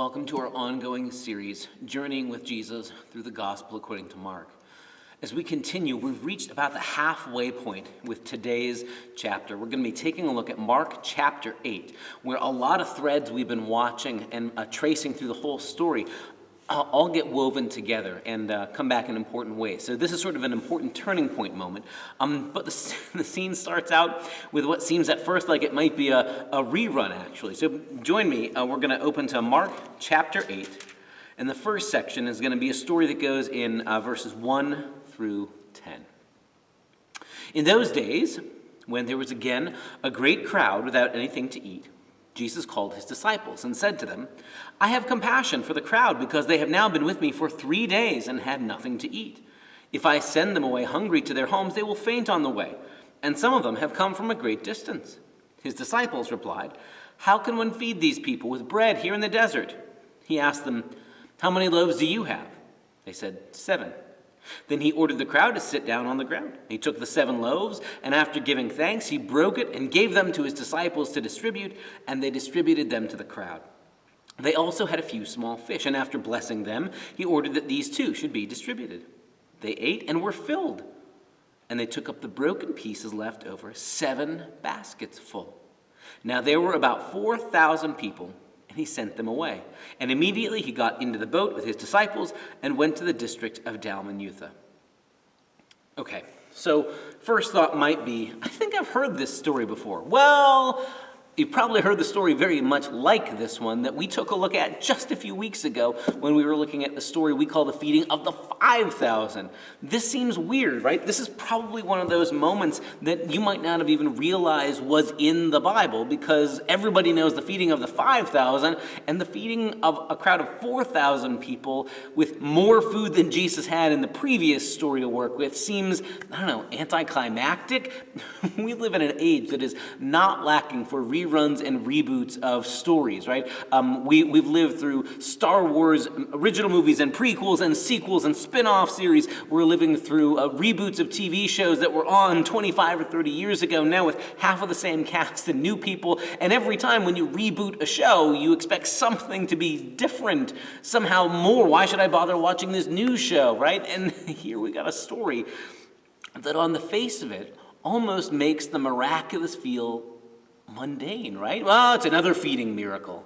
Welcome to our ongoing series, Journeying with Jesus through the Gospel according to Mark. As we continue, we've reached about the halfway point with today's chapter. We're going to be taking a look at Mark chapter 8, where a lot of threads we've been watching and tracing through the whole story all get woven together and come back in important ways. So this is sort of an important turning point moment. But the scene starts out with what seems at first like it might be a rerun, actually. So join me. We're going to open to Mark chapter 8. And the first section is going to be a story that goes in verses 1 through 10. In those days, when there was again a great crowd without anything to eat, Jesus called his disciples and said to them, "I have compassion for the crowd because they have now been with me for 3 days and had nothing to eat. If I send them away hungry to their homes, they will faint on the way, and some of them have come from a great distance." His disciples replied, "How can one feed these people with bread here in the desert?" He asked them, "How many loaves do you have?" They said, 7. Then he ordered the crowd to sit down on the ground. He took the 7 loaves, and after giving thanks, he broke it and gave them to his disciples to distribute, and they distributed them to the crowd. They also had a few small fish, and after blessing them, he ordered that these too should be distributed. They ate and were filled, and they took up the broken pieces left over, 7 baskets full. Now there were about 4,000 people, and he sent them away. And immediately he got into the boat with his disciples and went to the district of Dalmanutha. Okay, so first thought might be, I think I've heard this story before. Well, you've probably heard the story very much like this one that we took a look at just a few weeks ago when we were looking at the story we call the feeding of the 5,000. This seems weird, right? This is probably one of those moments that you might not have even realized was in the Bible because everybody knows the feeding of the 5,000 and the feeding of a crowd of 4,000 people with more food than Jesus had in the previous story to work with seems, anticlimactic. We live in an age that is not lacking for reruns and reboots of stories, right? We've lived through Star Wars original movies and prequels and sequels and spin-off series. We're living through reboots of TV shows that were on 25 or 30 years ago, now with half of the same cast and new people. And every time when you reboot a show, you expect something to be different, somehow more. Why should I bother watching this new show, right? And here we got a story that on the face of it almost makes the miraculous feel mundane, right? Well, it's another feeding miracle.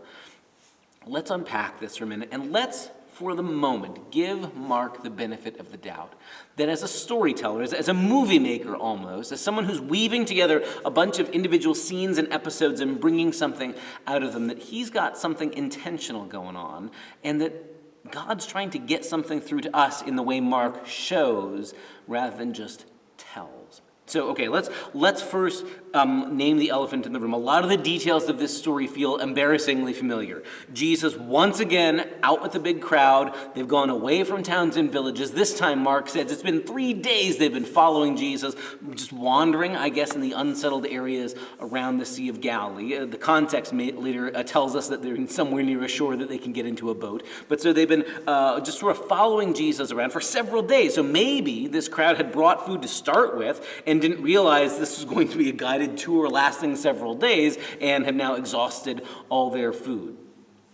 Let's unpack this for a minute, and let's, for the moment, give Mark the benefit of the doubt. That as a storyteller, as a movie maker almost, as someone who's weaving together a bunch of individual scenes and episodes and bringing something out of them, that he's got something intentional going on, and that God's trying to get something through to us in the way Mark shows rather than just tells. So, okay, let's first name the elephant in the room. A lot of the details of this story feel embarrassingly familiar. Jesus, once again, out with the big crowd. They've gone away from towns and villages. This time, Mark says, it's been 3 days they've been following Jesus, just wandering, I guess, in the unsettled areas around the Sea of Galilee. The context later tells us that they're somewhere near a shore that they can get into a boat. But so they've been just sort of following Jesus around for several days. So maybe this crowd had brought food to start with and didn't realize this was going to be a guided tour lasting several days and have now exhausted all their food.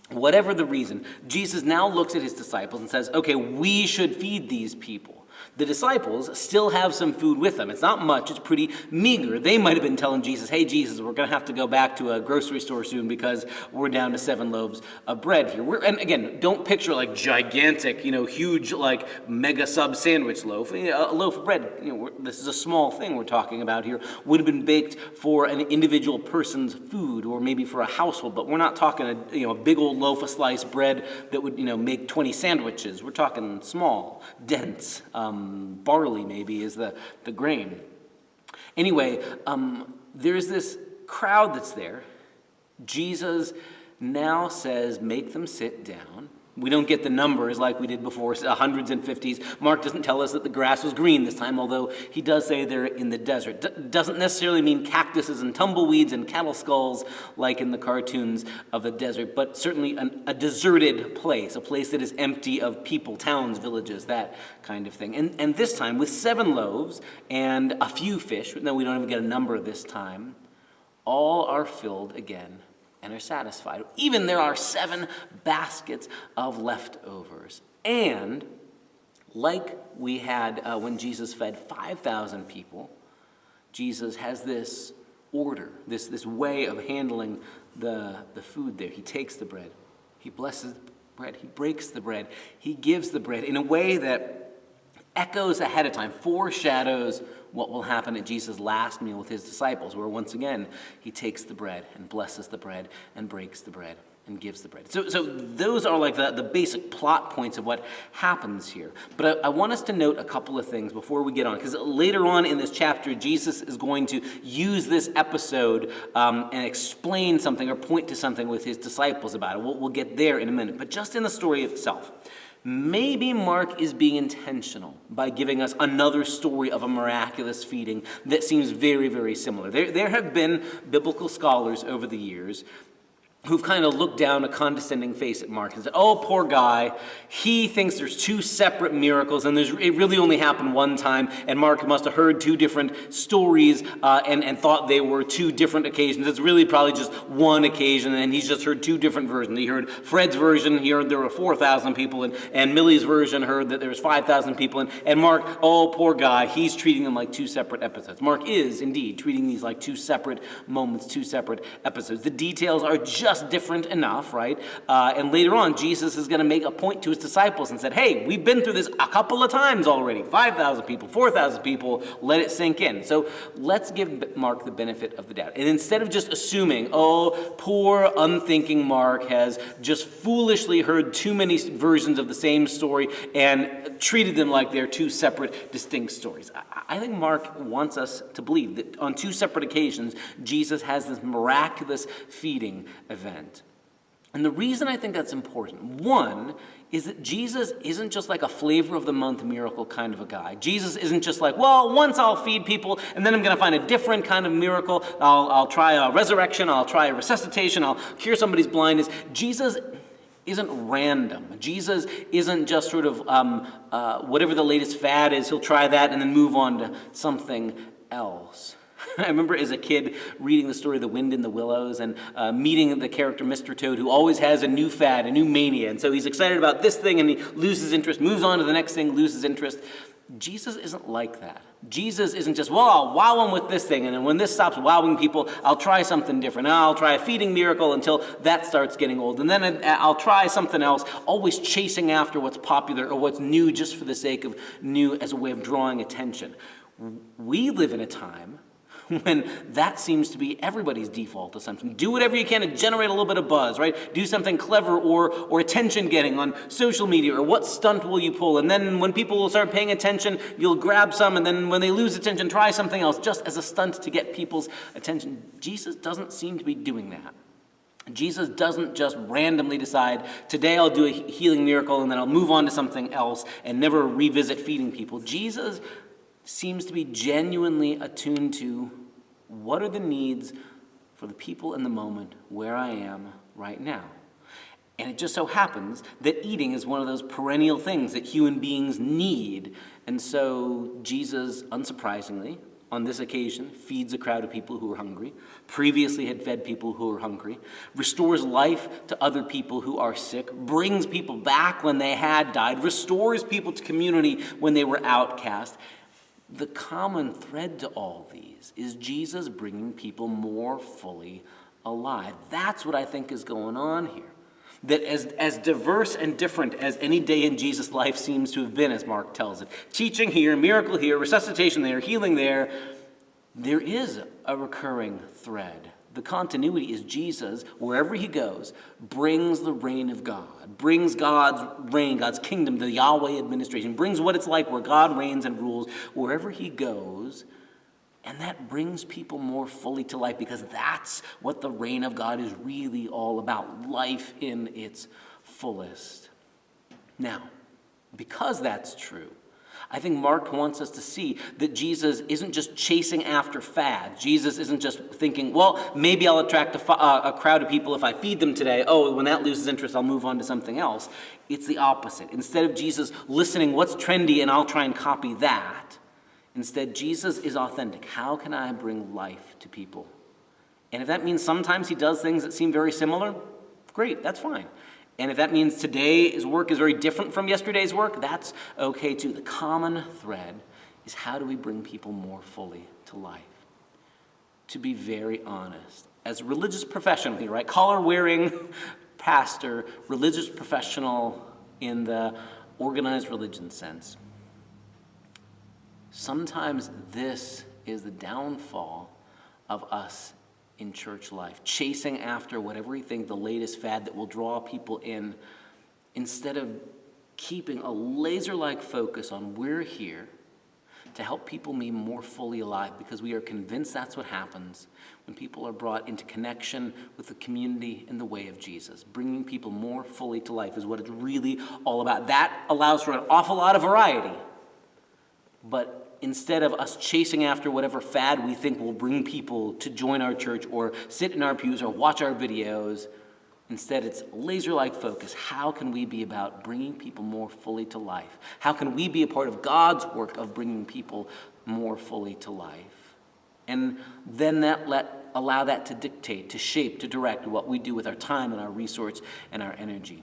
Whatever the reason, Jesus now looks at his disciples and says, okay, we should feed these people. The disciples still have some food with them. It's not much. It's pretty meager. They might have been telling Jesus, hey, Jesus, we're going to have to go back to a grocery store soon because we're down to 7 loaves of bread here. And again, don't picture like gigantic, huge, like mega sub sandwich loaf. A loaf of bread, this is a small thing we're talking about here, would have been baked for an individual person's food or maybe for a household. But we're not talking a big old loaf of sliced bread that would, make 20 sandwiches. We're talking small, dense, barley maybe is the grain. Anyway, there's this crowd that's there. Jesus now says, make them sit down. We don't get the numbers like we did before, hundreds and 50s. Mark doesn't tell us that the grass was green this time, although he does say they're in the desert. Doesn't necessarily mean cactuses and tumbleweeds and cattle skulls like in the cartoons of the desert, but certainly a deserted place, a place that is empty of people, towns, villages, that kind of thing. And this time, with 7 loaves and a few fish, no, we don't even get a number this time, all are filled again and are satisfied. Even there are 7 baskets of leftovers. And like we had when Jesus fed 5,000 people, Jesus has this order, this way of handling the food there. He takes the bread, he blesses the bread, he breaks the bread, he gives the bread in a way that echoes ahead of time, foreshadows what will happen at Jesus' last meal with his disciples, where once again he takes the bread and blesses the bread and breaks the bread and gives the bread. So those are like the basic plot points of what happens here. But I want us to note a couple of things before we get on, because later on in this chapter, Jesus is going to use this episode and explain something or point to something with his disciples about it. We'll get there in a minute. But just in the story itself, maybe Mark is being intentional by giving us another story of a miraculous feeding that seems very, very similar. There have been biblical scholars over the years who've kind of looked down a condescending face at Mark and said, oh, poor guy, he thinks there's 2 separate miracles and it really only happened one time, and Mark must have heard 2 different stories and thought they were 2 different occasions. It's really probably just one occasion, and he's just heard 2 different versions. He heard Fred's version, he heard there were 4,000 people, and Millie's version heard that there was 5,000 people, and Mark, oh, poor guy, he's treating them like 2 separate episodes. Mark is, indeed, treating these like 2 separate moments, 2 separate episodes. The details are just different enough, right? And later on, Jesus is going to make a point to his disciples and said, hey, we've been through this a couple of times already. 5,000 people, 4,000 people, let it sink in. So let's give Mark the benefit of the doubt. And instead of just assuming, oh, poor, unthinking Mark has just foolishly heard too many versions of the same story and treated them like they're 2 separate, distinct stories. I think Mark wants us to believe that on 2 separate occasions, Jesus has this miraculous feeding event. And the reason I think that's important, one, is that Jesus isn't just like a flavor of the month miracle kind of a guy. Jesus isn't just like, well, once I'll feed people, and then I'm going to find a different kind of miracle. I'll try a resurrection, I'll try a resuscitation, I'll cure somebody's blindness. Jesus isn't random. Jesus isn't just sort of whatever the latest fad is, he'll try that and then move on to something else. I remember as a kid reading the story of The Wind in the Willows and meeting the character Mr. Toad, who always has a new fad, a new mania. And so he's excited about this thing and he loses interest, moves on to the next thing, loses interest. Jesus isn't like that. Jesus isn't just, well, I'll wow them with this thing, and then when this stops wowing people, I'll try something different. I'll try a feeding miracle until that starts getting old, and then I'll try something else, always chasing after what's popular or what's new just for the sake of new as a way of drawing attention. We live in a time when that seems to be everybody's default assumption. Do whatever you can to generate a little bit of buzz, right? Do something clever or attention-getting on social media, or what stunt will you pull? And then when people will start paying attention, you'll grab some, and then when they lose attention, try something else, just as a stunt to get people's attention. Jesus doesn't seem to be doing that. Jesus doesn't just randomly decide, today I'll do a healing miracle, and then I'll move on to something else and never revisit feeding people. Jesus seems to be genuinely attuned to what are the needs for the people in the moment where I am right now. And it just so happens that eating is one of those perennial things that human beings need. And so Jesus, unsurprisingly, on this occasion, feeds a crowd of people who are hungry, previously had fed people who are hungry, restores life to other people who are sick, brings people back when they had died, restores people to community when they were outcast. The common thread to all these is Jesus bringing people more fully alive. That's what I think is going on here. That as diverse and different as any day in Jesus' life seems to have been, as Mark tells it, teaching here, miracle here, resuscitation there, healing there is a recurring thread. The continuity is Jesus, wherever he goes, brings the reign of God, brings God's reign, God's kingdom, the Yahweh administration, brings what it's like where God reigns and rules wherever he goes, and that brings people more fully to life, because that's what the reign of God is really all about, life in its fullest. Now, because that's true, I think Mark wants us to see that Jesus isn't just chasing after fads. Jesus isn't just thinking, well, maybe I'll attract a crowd of people if I feed them today. Oh, when that loses interest, I'll move on to something else. It's the opposite. Instead of Jesus listening, what's trendy, and I'll try and copy that, instead, Jesus is authentic. How can I bring life to people And if that means sometimes he does things that seem very similar, great, that's fine. And if that means today's work is very different from yesterday's work, that's okay too. The common thread is, how do we bring people more fully to life? To be very honest, as a religious professional here, right? Collar-wearing pastor, religious professional in the organized religion sense, sometimes this is the downfall of us in church life, chasing after whatever we think the latest fad that will draw people in, instead of keeping a laser-like focus on we're here to help people be more fully alive, because we are convinced that's what happens when people are brought into connection with the community in the way of Jesus. Bringing people more fully to life is what it's really all about. That allows for an awful lot of variety, but instead of us chasing after whatever fad we think will bring people to join our church or sit in our pews or watch our videos, instead it's laser-like focus. How can we be about bringing people more fully to life? How can we be a part of God's work of bringing people more fully to life? And then allow that to dictate, to shape, to direct what we do with our time and our resource and our energy.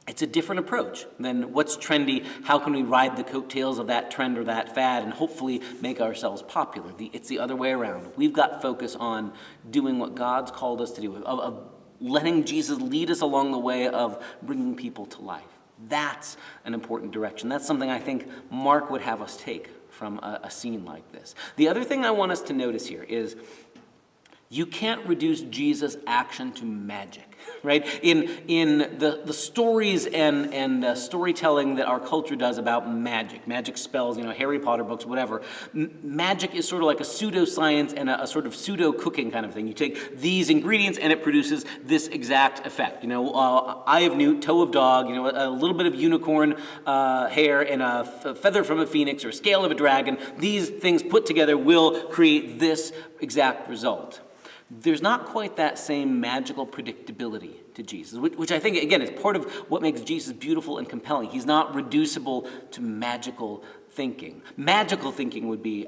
It's a different approach than what's trendy. How can we ride the coattails of that trend or that fad and hopefully make ourselves popular? It's the other way around. We've got focus on doing what God's called us to do, of letting Jesus lead us along the way of bringing people to life. That's an important direction. That's something I think Mark would have us take from a scene like this. The other thing I want us to notice here is, you can't reduce Jesus' action to magic, right? In the stories and storytelling that our culture does about magic spells, Harry Potter books, whatever. Magic is sort of like a pseudoscience and a sort of pseudo-cooking kind of thing. You take these ingredients and it produces this exact effect. Eye of newt, toe of dog, a little bit of unicorn hair and a feather from a phoenix or scale of a dragon. These things put together will create this exact result. There's not quite that same magical predictability to Jesus, which I think, again, is part of what makes Jesus beautiful and compelling. He's not reducible to magical thinking. Magical thinking would be,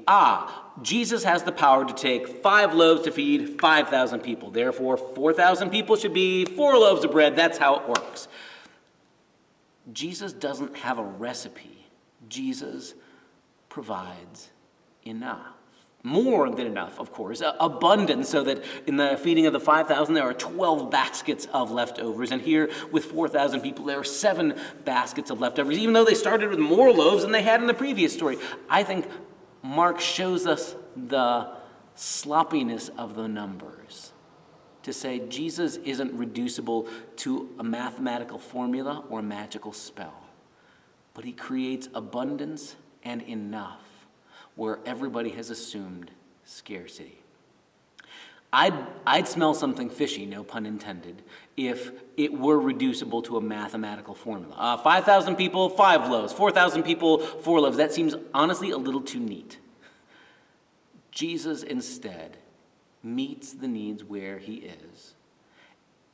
Jesus has the power to take 5 loaves to feed 5,000 people. Therefore, 4,000 people should be 4 loaves of bread. That's how it works. Jesus doesn't have a recipe. Jesus provides enough. More than enough, of course, abundance, so that in the feeding of the 5,000, there are 12 baskets of leftovers. And here, with 4,000 people, there are 7 baskets of leftovers, even though they started with more loaves than they had in the previous story. I think Mark shows us the sloppiness of the numbers to say Jesus isn't reducible to a mathematical formula or a magical spell, but he creates abundance and enough where everybody has assumed scarcity. I'd smell something fishy, no pun intended, if it were reducible to a mathematical formula. 5,000 people, 5 loaves. 4,000 people, 4 loaves. That seems honestly a little too neat. Jesus instead meets the needs where he is.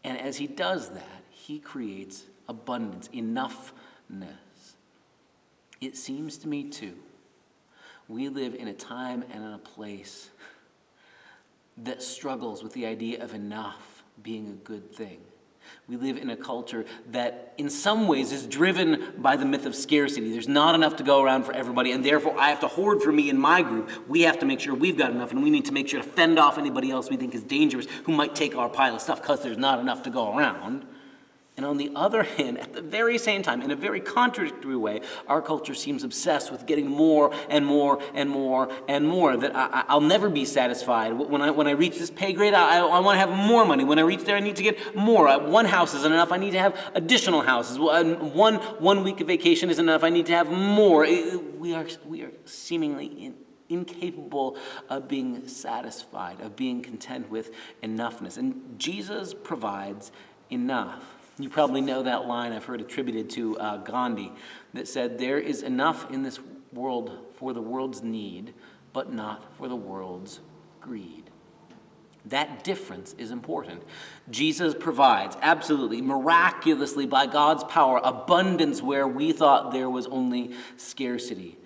And as he does that, he creates abundance, enoughness. It seems to me, too, we live in a time and in a place that struggles with the idea of enough being a good thing. We live in a culture that in some ways is driven by the myth of scarcity. There's not enough to go around for everybody, and therefore I have to hoard for me and my group. We have to make sure we've got enough, and we need to make sure to fend off anybody else we think is dangerous who might take our pile of stuff because there's not enough to go around. And on the other hand, at the very same time, in a very contradictory way, our culture seems obsessed with getting more and more and more and more, that I'll never be satisfied. When I reach this pay grade, I want to have more money. When I reach there, I need to get more. One house isn't enough. I need to have additional houses. One week of vacation isn't enough. I need to have more. We are seemingly incapable of being satisfied, of being content with enoughness. And Jesus provides enough. You probably know that line I've heard attributed to Gandhi that said, "There is enough in this world for the world's need, but not for the world's greed." That difference is important. Jesus provides, absolutely, miraculously, by God's power, abundance where we thought there was only scarcity.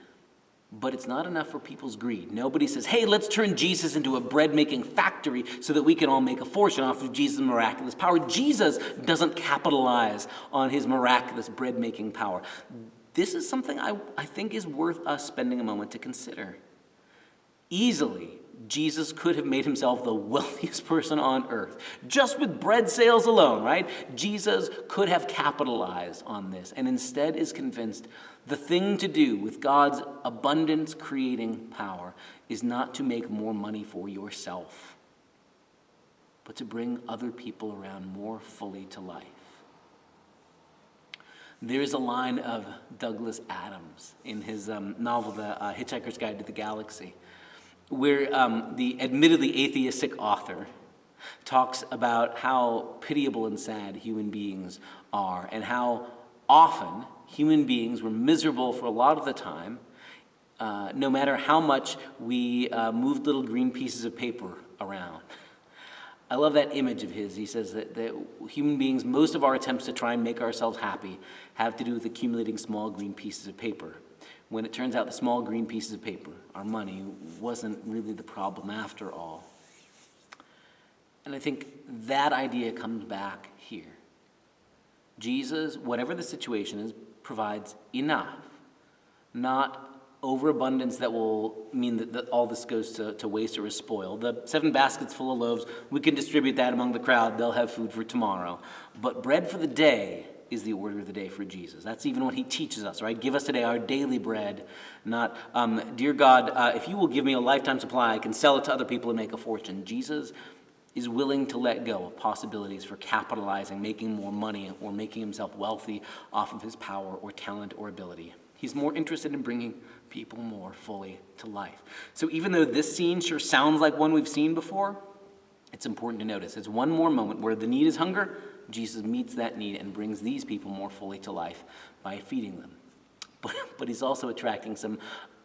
But it's not enough for people's greed. Nobody says, hey, let's turn Jesus into a bread-making factory so that we can all make a fortune off of Jesus' miraculous power. Jesus doesn't capitalize on his miraculous bread-making power. This is something I think is worth us spending a moment to consider. Easily, Jesus could have made himself the wealthiest person on earth, just with bread sales alone, right? Jesus could have capitalized on this, and instead is convinced the thing to do with God's abundance creating power is not to make more money for yourself, but to bring other people around more fully to life. There's a line of Douglas Adams in his novel, The Hitchhiker's Guide to the Galaxy, where the admittedly atheistic author talks about how pitiable and sad human beings are and how often human beings were miserable for a lot of the time, no matter how much we moved little green pieces of paper around. I love that image of his. He says that human beings, most of our attempts to try and make ourselves happy have to do with accumulating small green pieces of paper, when it turns out the small green pieces of paper, our money, wasn't really the problem after all. And I think that idea comes back here. Jesus, whatever the situation is, provides enough, not overabundance that will mean that all this goes to waste or is spoiled. The 7 baskets full of loaves, we can distribute that among the crowd. They'll have food for tomorrow. But bread for the day is the order of the day for Jesus. That's even what he teaches us, right? Give us today our daily bread, not, dear God, if you will give me a lifetime supply, I can sell it to other people and make a fortune. Jesus is willing to let go of possibilities for capitalizing, making more money, or making himself wealthy off of his power or talent or ability. He's more interested in bringing people more fully to life. So even though this scene sure sounds like one we've seen before, it's important to notice it's one more moment where the need is hunger. Jesus meets that need and brings these people more fully to life by feeding them. But he's also attracting some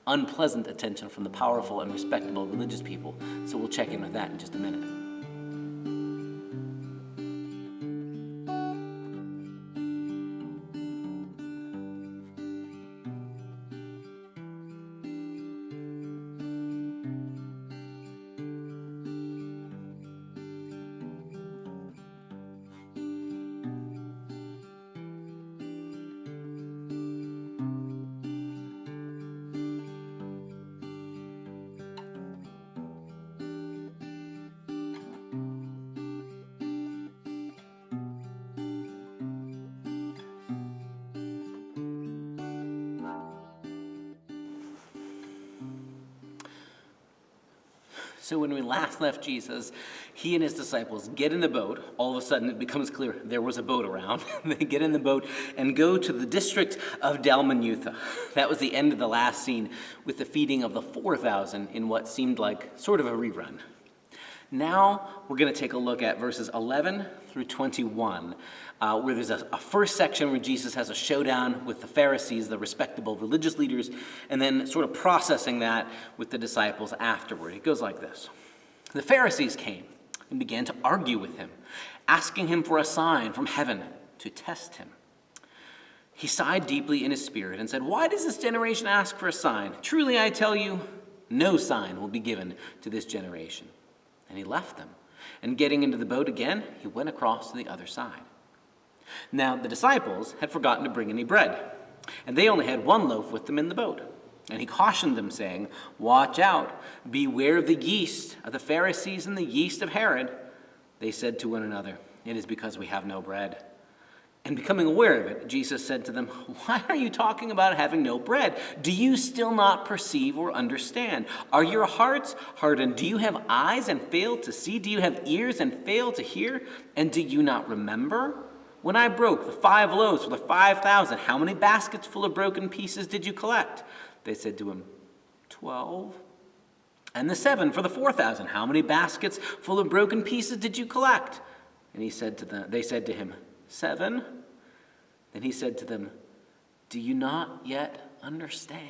unpleasant attention from the powerful and respectable religious people. So we'll check in with that in just a minute. So when we last left Jesus, he and his disciples get in the boat. All of a sudden, it becomes clear there was a boat around. They get in the boat and go to the district of Dalmanutha. That was the end of the last scene with the feeding of the 4,000 in what seemed like sort of a rerun. Now we're going to take a look at verses 11 through 21, where there's a first section where Jesus has a showdown with the Pharisees, the respectable religious leaders, and then sort of processing that with the disciples afterward. It goes like this. The Pharisees came and began to argue with him, asking him for a sign from heaven to test him. He sighed deeply in his spirit and said, "Why does this generation ask for a sign? Truly I tell you, no sign will be given to this generation." And he left them. And getting into the boat again, he went across to the other side. Now the disciples had forgotten to bring any bread, and they only had 1 loaf with them in the boat. And he cautioned them, saying, "Watch out, beware of the yeast of the Pharisees and the yeast of Herod." They said to one another, "It is because we have no bread." And becoming aware of it, Jesus said to them, "Why are you talking about having no bread? Do you still not perceive or understand? Are your hearts hardened? Do you have eyes and fail to see? Do you have ears and fail to hear? And do you not remember? When I broke the 5 loaves for the 5,000, how many baskets full of broken pieces did you collect?" They said to him, 12. "And the 7 for the 4,000, how many baskets full of broken pieces did you collect?" And they said to him, 7. Then he said to them, "Do you not yet understand?"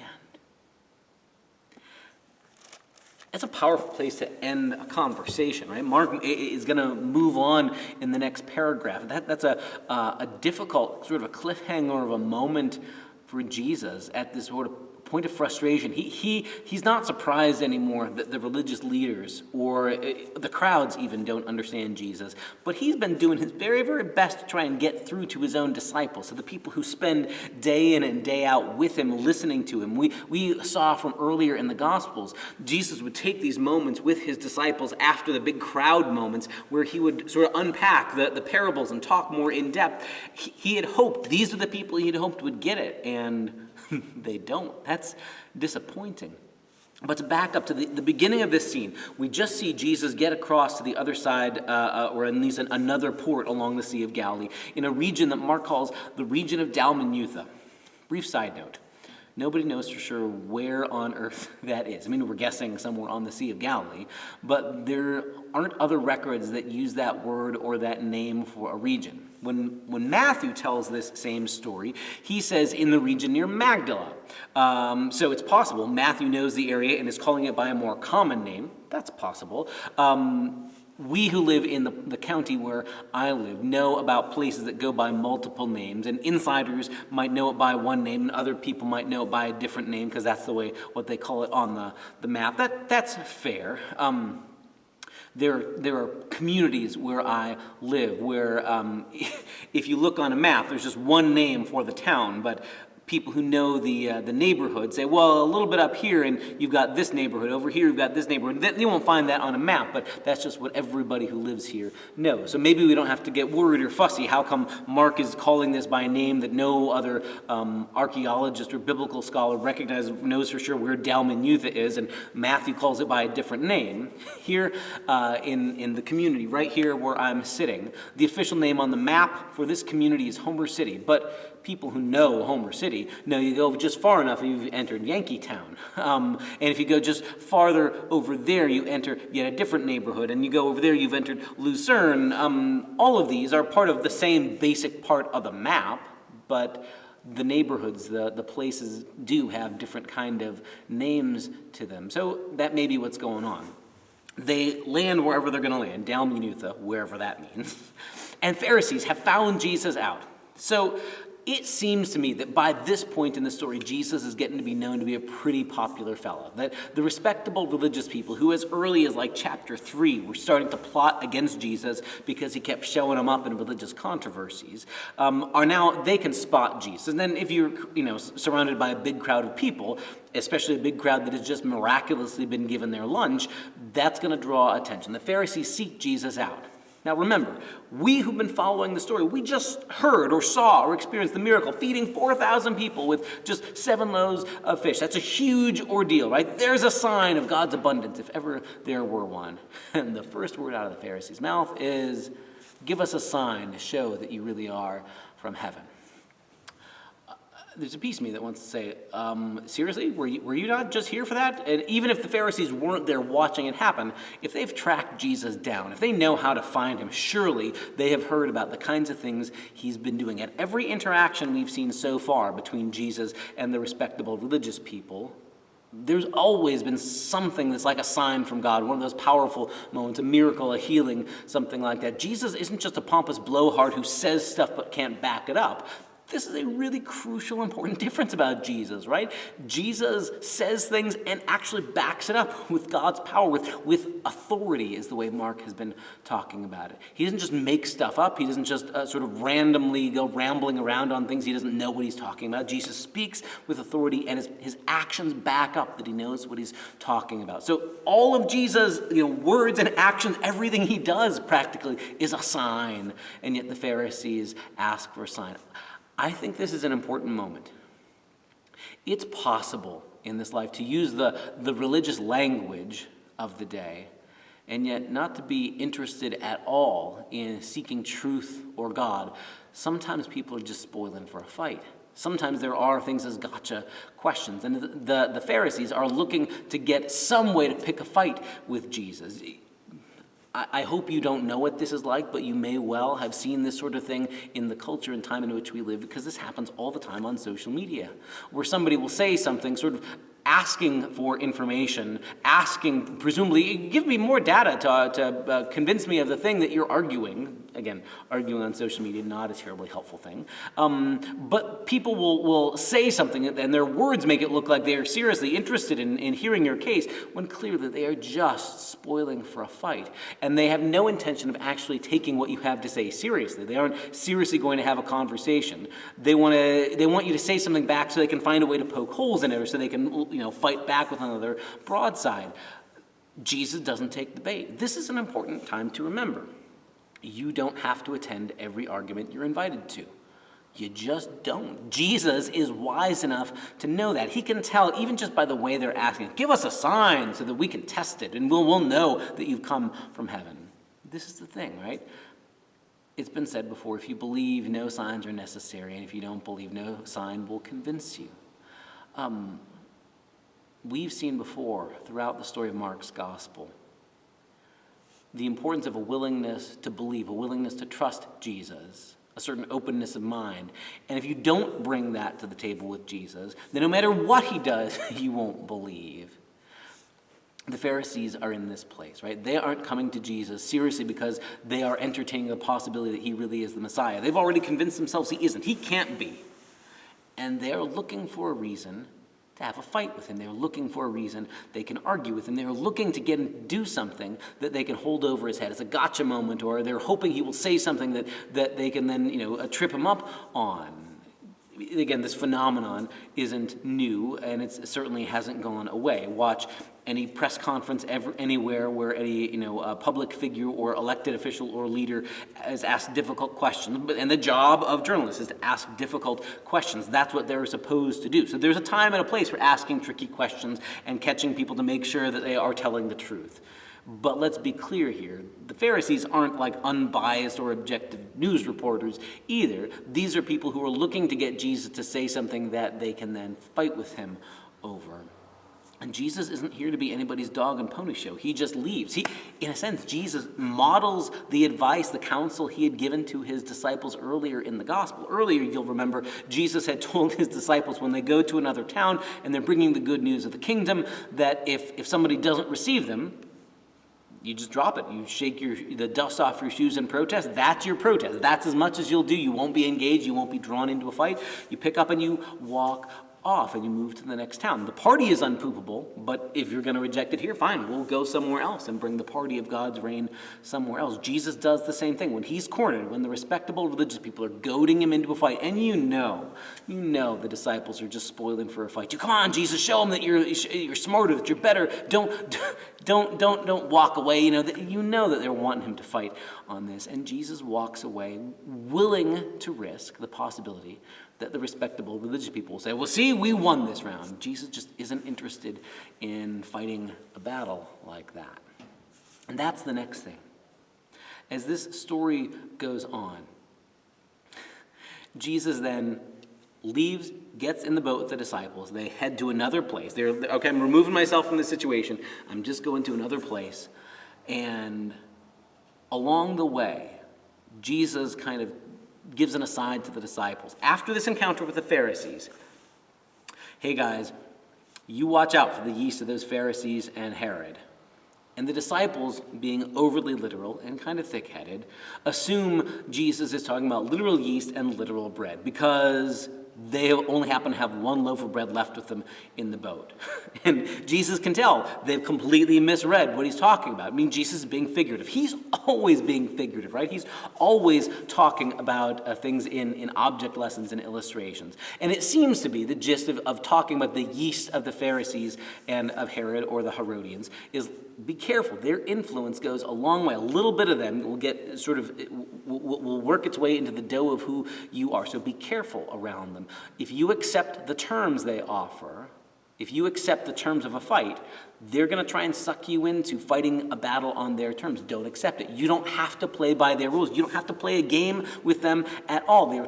It's a powerful place to end a conversation, right? Mark is going to move on in the next paragraph. That's a difficult sort of a cliffhanger of a moment for Jesus at this sort of point of frustration. He's not surprised anymore that the religious leaders or the crowds even don't understand Jesus. But he's been doing his very, very best to try and get through to his own disciples, so the people who spend day in and day out with him, listening to him. We saw from earlier in the Gospels, Jesus would take these moments with his disciples after the big crowd moments where he would sort of unpack the parables and talk more in depth. He had hoped, these are the people he had hoped would get it, and they don't. That's disappointing. But to back up to the beginning of this scene, we just see Jesus get across to the other side, or at least another port along the Sea of Galilee, in a region that Mark calls the region of Dalmanutha. Brief side note. Nobody knows for sure where on earth that is. I mean, we're guessing somewhere on the Sea of Galilee, but there aren't other records that use that word or that name for a region. When Matthew tells this same story, he says in the region near Magdala. So it's possible Matthew knows the area and is calling it by a more common name. That's possible. We who live in the county where I live know about places that go by multiple names, and insiders might know it by one name, and other people might know it by a different name because that's the way what they call it on the map. That's fair. There are communities where I live where if you look on a map, there's just one name for the town, but people who know the neighborhood say, well, a little bit up here, and you've got this neighborhood. Over here, you've got this neighborhood. You won't find that on a map, but that's just what everybody who lives here knows. So maybe we don't have to get worried or fussy. How come Mark is calling this by a name that no other archaeologist or biblical scholar knows for sure where Dalmanutha is, and Matthew calls it by a different name? Here in the community, right here where I'm sitting, the official name on the map for this community is Homer City, but people who know Homer City know you go just far enough and you've entered Yankeetown. And if you go just farther over there, you enter yet a different neighborhood. And you go over there, you've entered Lucerne. All of these are part of the same basic part of the map, but the neighborhoods, the places do have different kind of names to them. So that may be what's going on. They land wherever they're going to land, Dalmanutha, wherever that means. And Pharisees have found Jesus out. So it seems to me that by this point in the story, Jesus is getting to be known to be a pretty popular fellow. That the respectable religious people who as early as like chapter 3 were starting to plot against Jesus because he kept showing them up in religious controversies, are now, they can spot Jesus. And then if you're surrounded by a big crowd of people, especially a big crowd that has just miraculously been given their lunch, that's going to draw attention. The Pharisees seek Jesus out. Now remember, we who've been following the story, we just heard or saw or experienced the miracle, feeding 4,000 people with just 7 loaves of fish. That's a huge ordeal, right? There's a sign of God's abundance, if ever there were one. And the first word out of the Pharisees' mouth is, give us a sign to show that you really are from heaven. There's a piece of me that wants to say, seriously, were you not just here for that? And even if the Pharisees weren't there watching it happen, if they've tracked Jesus down, if they know how to find him, surely they have heard about the kinds of things he's been doing. At every interaction we've seen so far between Jesus and the respectable religious people, there's always been something that's like a sign from God, one of those powerful moments, a miracle, a healing, something like that. Jesus isn't just a pompous blowhard who says stuff but can't back it up. This is a really crucial, important difference about Jesus, right? Jesus says things and actually backs it up with God's power, with authority is the way Mark has been talking about it. He doesn't just make stuff up. He doesn't just sort of randomly go rambling around on things. He doesn't know what he's talking about. Jesus speaks with authority, and his actions back up that he knows what he's talking about. So all of Jesus' words and actions, everything he does practically is a sign, and yet the Pharisees ask for a sign. I think this is an important moment. It's possible in this life to use the religious language of the day and yet not to be interested at all in seeking truth or God. Sometimes people are just spoiling for a fight. Sometimes there are things as gotcha questions. And the Pharisees are looking to get some way to pick a fight with Jesus. I hope you don't know what this is like, but you may well have seen this sort of thing in the culture and time in which we live, because this happens all the time on social media, where somebody will say something sort of asking for information, asking, presumably, give me more data to convince me of the thing that you're arguing. again, arguing on social media, not a terribly helpful thing. But people will say something, and their words make it look like they are seriously interested in hearing your case, when clearly they are just spoiling for a fight. And they have no intention of actually taking what you have to say seriously. They aren't seriously going to have a conversation. They want you to say something back so they can find a way to poke holes in it, or so they can fight back with another broadside. Jesus doesn't take the bait. This is an important time to remember. You don't have to attend every argument you're invited to. You just don't. Jesus is wise enough to know that. He can tell, even just by the way they're asking, give us a sign so that we can test it, and we'll know that you've come from heaven. This is the thing, right? It's been said before, if you believe, no signs are necessary, and if you don't believe, no sign will convince you. We've seen before, throughout the story of Mark's gospel, the importance of a willingness to believe, a willingness to trust Jesus, a certain openness of mind. And if you don't bring that to the table with Jesus, then no matter what he does, you won't believe. The Pharisees are in this place, right? They aren't coming to Jesus seriously because they are entertaining the possibility that he really is the Messiah. They've already convinced themselves he isn't. He can't be. And they're looking for a reason to have a fight with him. They're looking for a reason they can argue with him. They're looking to get him to do something that they can hold over his head. It's a gotcha moment, or they're hoping he will say something that they can then, trip him up on. Again, this phenomenon isn't new, and it certainly hasn't gone away. Watch any press conference anywhere where any public figure or elected official or leader is asked difficult questions. And the job of journalists is to ask difficult questions. That's what they're supposed to do. So there's a time and a place for asking tricky questions and catching people to make sure that they are telling the truth. But let's be clear here. The Pharisees aren't like unbiased or objective news reporters either. These are people who are looking to get Jesus to say something that they can then fight with him over. And Jesus isn't here to be anybody's dog and pony show. He just leaves. In a sense, Jesus models the advice, the counsel he had given to his disciples earlier in the gospel. Earlier, you'll remember, Jesus had told his disciples when they go to another town and they're bringing the good news of the kingdom, that if somebody doesn't receive them, you just drop it. You shake the dust off your shoes in protest. That's your protest. That's as much as you'll do. You won't be engaged. You won't be drawn into a fight. You pick up and you walk off and you move to the next town. The party is unpoopable, but if you're going to reject it here, fine, we'll go somewhere else and bring the party of God's reign somewhere else. Jesus does the same thing. When he's cornered, when the respectable religious people are goading him into a fight, and you know the disciples are just spoiling for a fight. Come on, Jesus, show them that you're smarter, that you're better. Don't walk away. You know that they're wanting him to fight on this, and Jesus walks away, willing to risk the possibility that the respectable religious people will say, well, see, we won this round. Jesus just isn't interested in fighting a battle like that. And that's the next thing. As this story goes on, Jesus then leaves, gets in the boat with the disciples. They head to another place. Okay, I'm removing myself from this situation. I'm just going to another place. And along the way, Jesus kind of gives an aside to the disciples. After this encounter with the Pharisees, hey guys, you watch out for the yeast of those Pharisees and Herod. And the disciples, being overly literal and kind of thick-headed, assume Jesus is talking about literal yeast and literal bread because they only happen to have one loaf of bread left with them in the boat. And Jesus can tell they've completely misread what he's talking about. I mean, Jesus is being figurative. He's always being figurative, right? He's always talking about things in object lessons and illustrations. And it seems to be the gist of talking about the yeast of the Pharisees and of Herod or the Herodians is be careful. Their influence goes a long way. A little bit of them will get will work its way into the dough of who you are. So be careful around them. If you accept the terms they offer, if you accept the terms of a fight, they're going to try and suck you into fighting a battle on their terms. Don't accept it. You don't have to play by their rules. You don't have to play a game with them at all. They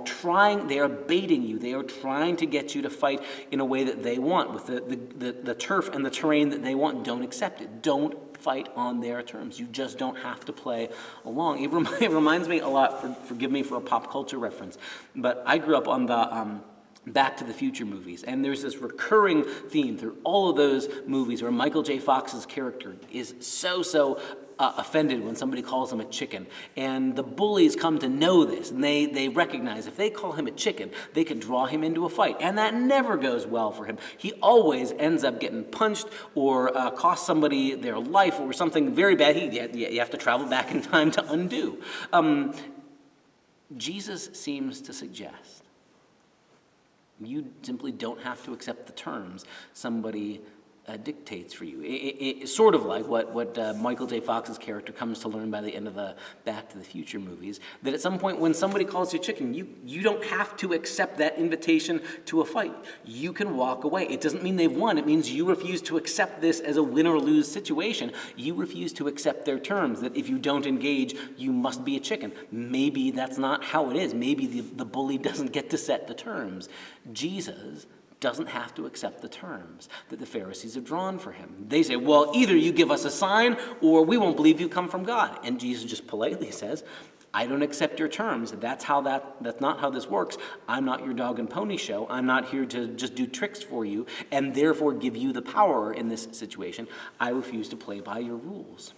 are baiting you. They are trying to get you to fight in a way that they want, with the turf and the terrain that they want. Don't accept it. Don't fight on their terms. You just don't have to play along. It reminds me a lot, forgive me for a pop culture reference, but I grew up on the Back to the Future movies. And there's this recurring theme through all of those movies where Michael J. Fox's character is so offended when somebody calls him a chicken. And the bullies come to know this, and they recognize if they call him a chicken, they can draw him into a fight. And that never goes well for him. He always ends up getting punched or cost somebody their life or something very bad. You have to travel back in time to undo. Jesus seems to suggest you simply don't have to accept the terms somebody dictates for you. It's sort of like what Michael J. Fox's character comes to learn by the end of the Back to the Future movies, that at some point when somebody calls you chicken, you don't have to accept that invitation to a fight. You can walk away. It doesn't mean they've won. It means you refuse to accept this as a win or lose situation. You refuse to accept their terms, that if you don't engage, you must be a chicken. Maybe that's not how it is. Maybe the bully doesn't get to set the terms. Jesus doesn't have to accept the terms that the Pharisees have drawn for him. They say, well, either you give us a sign or we won't believe you come from God. And Jesus just politely says, I don't accept your terms. That's not how this works. I'm not your dog and pony show. I'm not here to just do tricks for you and therefore give you the power in this situation. I refuse to play by your rules.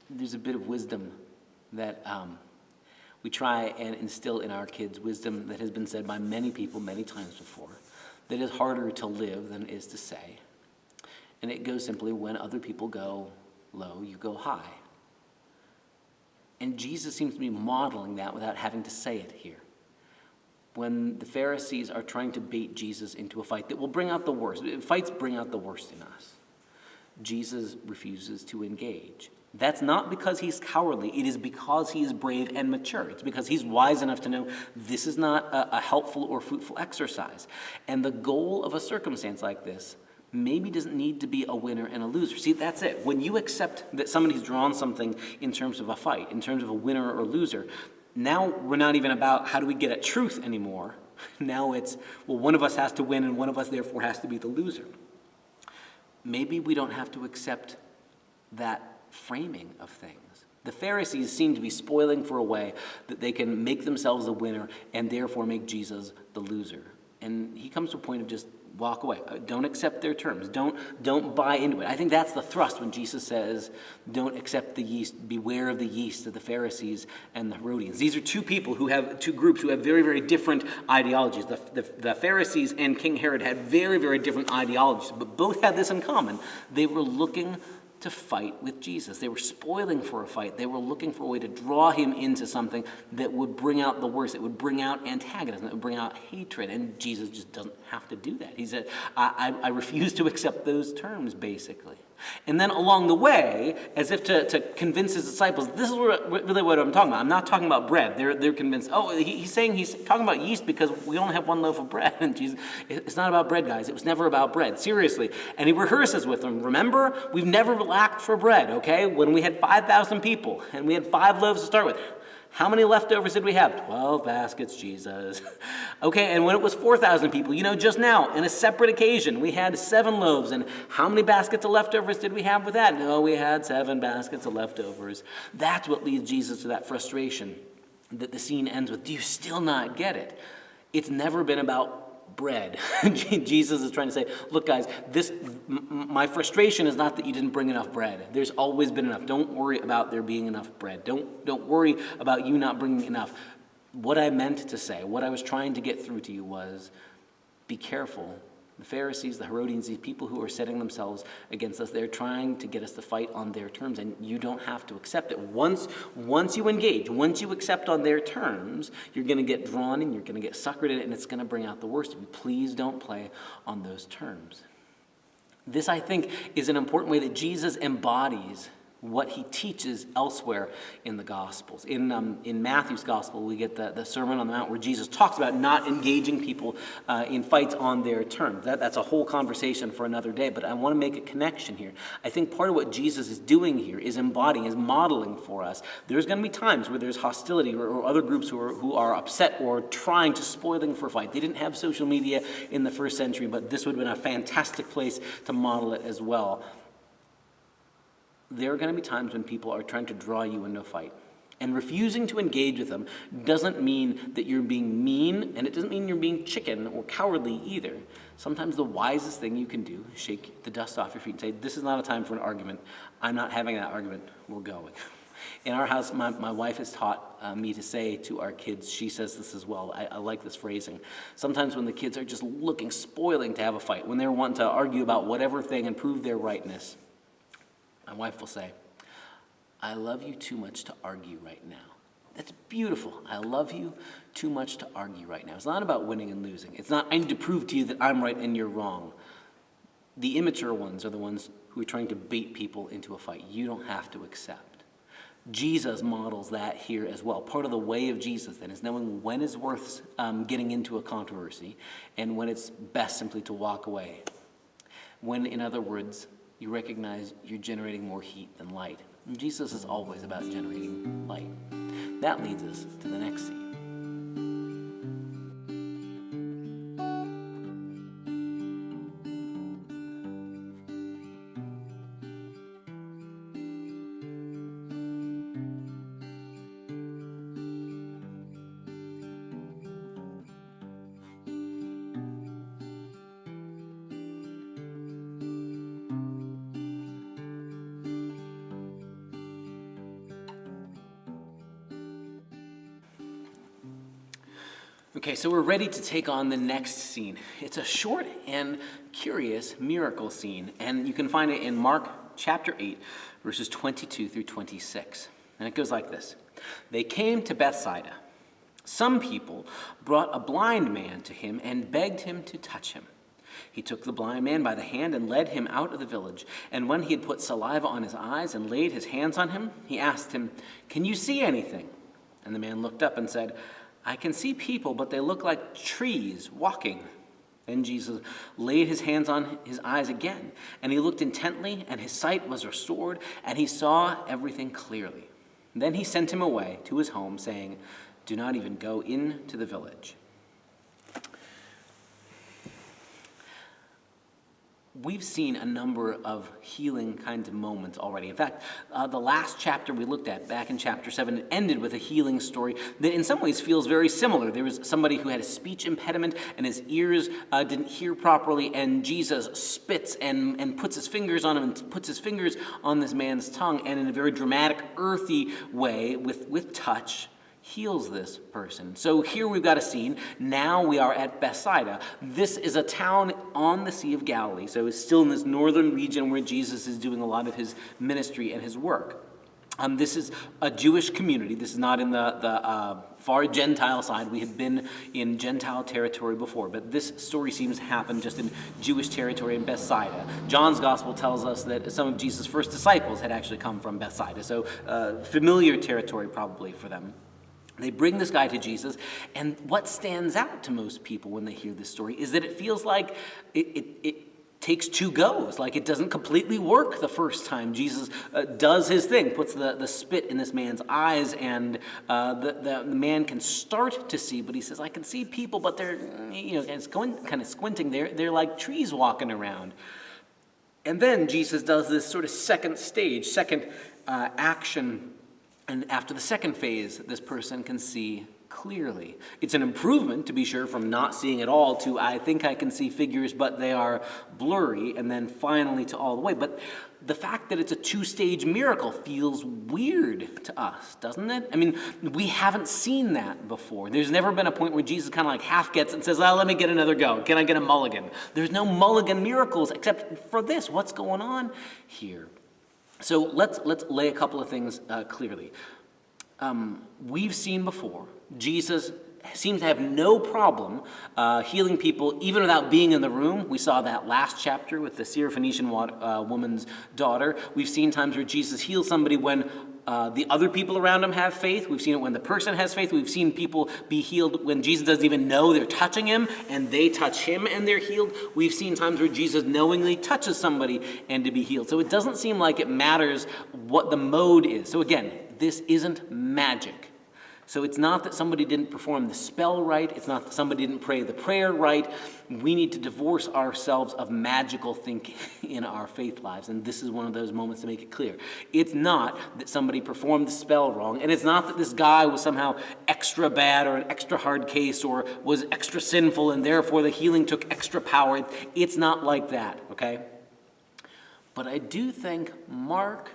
There's a bit of wisdom that we try and instill in our kids, wisdom that has been said by many people many times before, that is harder to live than it is to say. And it goes simply, when other people go low, you go high. And Jesus seems to be modeling that without having to say it here. When the Pharisees are trying to bait Jesus into a fight that will bring out the worst, fights bring out the worst in us, Jesus refuses to engage. That's not because he's cowardly. It is because he is brave and mature. It's because he's wise enough to know this is not a helpful or fruitful exercise. And the goal of a circumstance like this maybe doesn't need to be a winner and a loser. See, that's it. When you accept that somebody's drawn something in terms of a fight, in terms of a winner or loser, now we're not even about how do we get at truth anymore. Now it's, well, one of us has to win and one of us therefore has to be the loser. Maybe we don't have to accept that framing of things. The Pharisees seem to be spoiling for a way that they can make themselves the winner and therefore make Jesus the loser. And he comes to a point of just walk away. Don't accept their terms. Don't buy into it. I think that's the thrust when Jesus says, don't accept the yeast. Beware of the yeast of the Pharisees and the Herodians. These are two groups who have very, very different ideologies. The Pharisees and King Herod had very, very different ideologies, but both had this in common. They were looking to fight with Jesus. They were spoiling for a fight. They were looking for a way to draw him into something that would bring out the worst. It would bring out antagonism. It would bring out hatred. And Jesus just doesn't have to do that. He said, I refuse to accept those terms, basically. And then along the way, as if to convince his disciples, this is really what I'm talking about. I'm not talking about bread. They're convinced, he's talking about yeast because we only have one loaf of bread. And Jesus, it's not about bread, guys. It was never about bread. Seriously. And he rehearses with them. Remember, we've never lacked for bread, okay? When we had 5,000 people and we had 5 loaves to start with, how many leftovers did we have? 12 baskets, Jesus. Okay, and when it was 4,000 people, just now, in a separate occasion, we had 7 loaves. And how many baskets of leftovers did we have with that? No, we had 7 baskets of leftovers. That's what leads Jesus to that frustration that the scene ends with. Do you still not get it? It's never been about bread. Jesus is trying to say, look, guys, my frustration is not that you didn't bring enough bread. There's always been enough. Don't worry about there being enough bread. Don't worry about you not bringing enough. What I meant to say, what I was trying to get through to you was, be careful. The Pharisees, the Herodians, these people who are setting themselves against us, they're trying to get us to fight on their terms, and you don't have to accept it. Once you engage, once you accept on their terms, you're going to get drawn in, you're going to get suckered in it, and it's going to bring out the worst of you. Please don't play on those terms. This, I think, is an important way that Jesus embodies what he teaches elsewhere in the Gospels. In Matthew's Gospel, we get the Sermon on the Mount where Jesus talks about not engaging people in fights on their terms. That's a whole conversation for another day, but I want to make a connection here. I think part of what Jesus is doing here is embodying, is modeling for us. There's going to be times where there's hostility or other groups who are upset or trying to spoil things for a fight. They didn't have social media in the first century, but this would have been a fantastic place to model it as well. There are going to be times when people are trying to draw you into a fight. And refusing to engage with them doesn't mean that you're being mean, and it doesn't mean you're being chicken or cowardly either. Sometimes the wisest thing you can do is shake the dust off your feet and say, this is not a time for an argument. I'm not having that argument. We're going. In our house, my wife has taught me to say to our kids, she says this as well, I like this phrasing. Sometimes when the kids are just looking, spoiling to have a fight, when they're wanting to argue about whatever thing and prove their rightness, my wife will say, I love you too much to argue right now. That's beautiful. I love you too much to argue right now. It's not about winning and losing. It's not, I need to prove to you that I'm right and you're wrong. The immature ones are the ones who are trying to bait people into a fight. You don't have to accept. Jesus models that here as well. Part of the way of Jesus then is knowing when is worth getting into a controversy and when it's best simply to walk away. When, in other words, you recognize you're generating more heat than light. And Jesus is always about generating light. That leads us to the next scene. Okay, so we're ready to take on the next scene. It's a short and curious miracle scene, and you can find it in Mark chapter 8, verses 22 through 26. And it goes like this. They came to Bethsaida. Some people brought a blind man to him and begged him to touch him. He took the blind man by the hand and led him out of the village. And when he had put saliva on his eyes and laid his hands on him, he asked him, "Can you see anything?" And the man looked up and said, "I can see people, but they look like trees walking." Then Jesus laid his hands on his eyes again, and he looked intently, and his sight was restored, and he saw everything clearly. Then he sent him away to his home, saying, "Do not even go into the village." We've seen a number of healing kinds of moments already. In fact, the last chapter we looked at, back in chapter 7, it ended with a healing story that in some ways feels very similar. There was somebody who had a speech impediment and his ears didn't hear properly, and Jesus spits and puts his fingers on him and puts his fingers on this man's tongue, and in a very dramatic, earthy way, with touch, heals this person. So here we've got a scene. Now we are at Bethsaida. This is a town on the Sea of Galilee, so it's still in this northern region where Jesus is doing a lot of his ministry and his work. This is a Jewish community. This is not in the far Gentile side. We had been in Gentile territory before, but this story seems to happen just in Jewish territory in Bethsaida. John's gospel tells us that some of Jesus' first disciples had actually come from Bethsaida, so familiar territory probably for them. They bring this guy to Jesus, and what stands out to most people when they hear this story is that it feels like it takes two goes, like it doesn't completely work the first time. Jesus does his thing, puts the spit in this man's eyes, and the man can start to see, but he says, "I can see people, but they're kind of squinting. They're like trees walking around." And then Jesus does this sort of second action. And after the second phase, this person can see clearly. It's an improvement, to be sure, from not seeing at all to I think I can see figures, but they are blurry, and then finally to all the way. But the fact that it's a two-stage miracle feels weird to us, doesn't it? I mean, we haven't seen that before. There's never been a point where Jesus kind of like half gets and says, let me get another go. Can I get a mulligan? There's no mulligan miracles except for this. What's going on here? So let's lay a couple of things clearly. We've seen before, Jesus seems to have no problem healing people even without being in the room. We saw that last chapter with the Syrophoenician woman's daughter. We've seen times where Jesus heals somebody when the other people around him have faith. We've seen it when the person has faith. We've seen people be healed when Jesus doesn't even know they're touching him, and they touch him and they're healed. We've seen times where Jesus knowingly touches somebody and to be healed. So it doesn't seem like it matters what the mode is. So again, this isn't magic. So it's not that somebody didn't perform the spell right. It's not that somebody didn't pray the prayer right. We need to divorce ourselves of magical thinking in our faith lives. And this is one of those moments to make it clear. It's not that somebody performed the spell wrong. And it's not that this guy was somehow extra bad or an extra hard case or was extra sinful and therefore the healing took extra power. It's not like that, okay? But I do think Mark,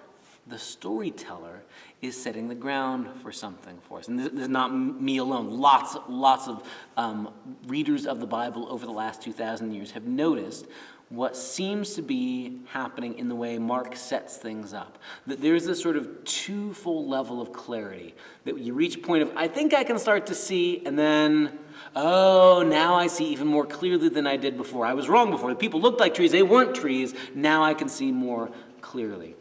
the storyteller, is setting the ground for something for us. And this is not me alone. Lots of readers of the Bible over the last 2,000 years have noticed what seems to be happening in the way Mark sets things up. That there's this sort of twofold level of clarity. That you reach a point of, I think I can start to see, and then, oh, now I see even more clearly than I did before. I was wrong before. The people looked like trees. They weren't trees. Now I can see more clearly.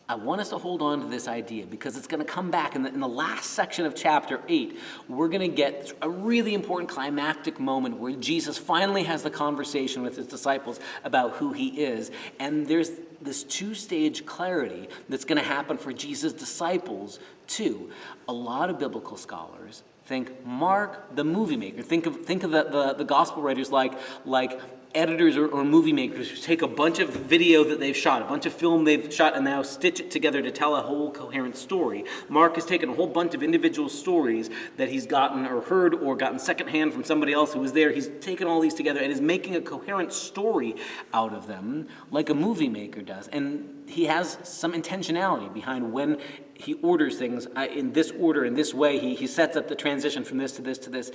I want us to hold on to this idea because it's going to come back in the last section of chapter 8. We're going to get a really important climactic moment where Jesus finally has the conversation with his disciples about who he is. And there's this two-stage clarity that's going to happen for Jesus' disciples too. A lot of biblical scholars think Mark, the movie maker, think of the gospel writers like editors or movie makers who take a bunch of video that they've shot, a bunch of film they've shot, and now stitch it together to tell a whole coherent story. Mark has taken a whole bunch of individual stories that he's gotten or heard or gotten secondhand from somebody else who was there. He's taken all these together and is making a coherent story out of them like a movie maker does. And he has some intentionality behind when he orders things in this order, in this way. He sets up the transition from this to this to this.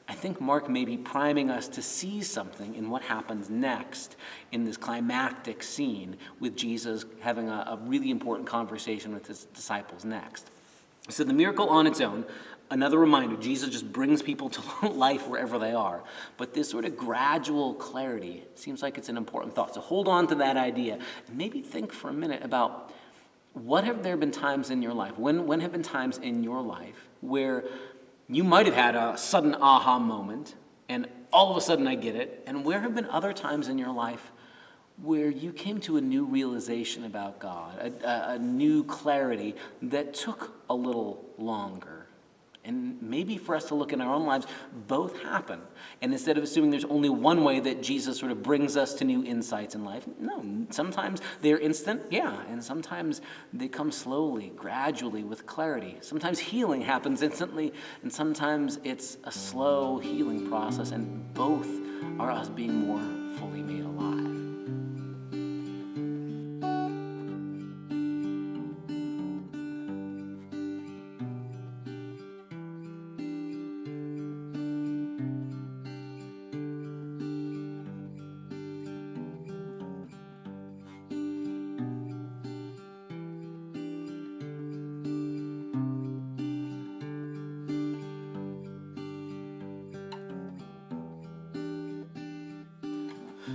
I think Mark may be priming us to see something in what happens next in this climactic scene with Jesus having a really important conversation with his disciples next. So the miracle on its own, another reminder, Jesus just brings people to life wherever they are. But this sort of gradual clarity seems like it's an important thought. So hold on to that idea and maybe think for a minute about what have there been times in your life, when have been times in your life where you might have had a sudden aha moment, and all of a sudden I get it. And where have been other times in your life where you came to a new realization about God, a new clarity that took a little longer? And maybe for us to look in our own lives, both happen. And instead of assuming there's only one way that Jesus sort of brings us to new insights in life, no, sometimes they're instant, yeah, and sometimes they come slowly, gradually, with clarity. Sometimes healing happens instantly, and sometimes it's a slow healing process, and both are us being more fully made alive.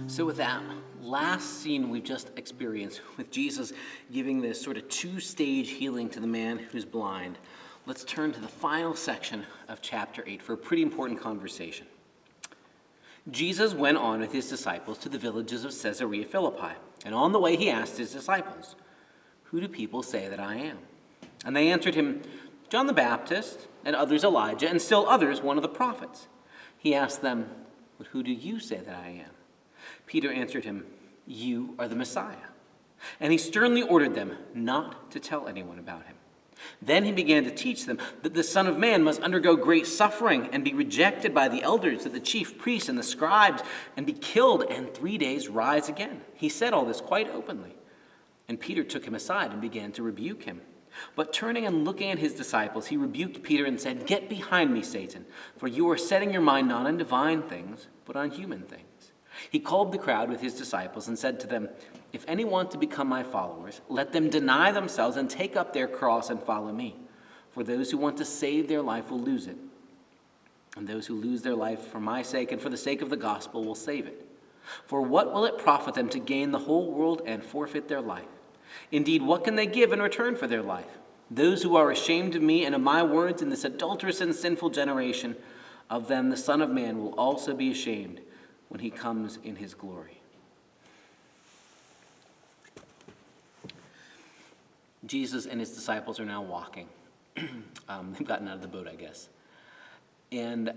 So with that last scene we've just experienced, with Jesus giving this sort of two-stage healing to the man who's blind, let's turn to the final section of chapter 8 for a pretty important conversation. Jesus went on with his disciples to the villages of Caesarea Philippi, and on the way he asked his disciples, "Who do people say that I am?" And they answered him, "John the Baptist, and others Elijah, and still others one of the prophets." He asked them, "But who do you say that I am?" Peter answered him, "You are the Messiah." And he sternly ordered them not to tell anyone about him. Then he began to teach them that the Son of Man must undergo great suffering and be rejected by the elders, that the chief priests and the scribes, and be killed, and 3 days rise again. He said all this quite openly. And Peter took him aside and began to rebuke him. But turning and looking at his disciples, he rebuked Peter and said, "Get behind me, Satan, for you are setting your mind not on divine things, but on human things." He called the crowd with his disciples and said to them, "If any want to become my followers, let them deny themselves and take up their cross and follow me. For those who want to save their life will lose it. And those who lose their life for my sake and for the sake of the gospel will save it. For what will it profit them to gain the whole world and forfeit their life? Indeed, what can they give in return for their life? Those who are ashamed of me and of my words in this adulterous and sinful generation, of them the Son of Man will also be ashamed when he comes in his glory." Jesus and his disciples are now walking. They've gotten out of the boat, I guess. And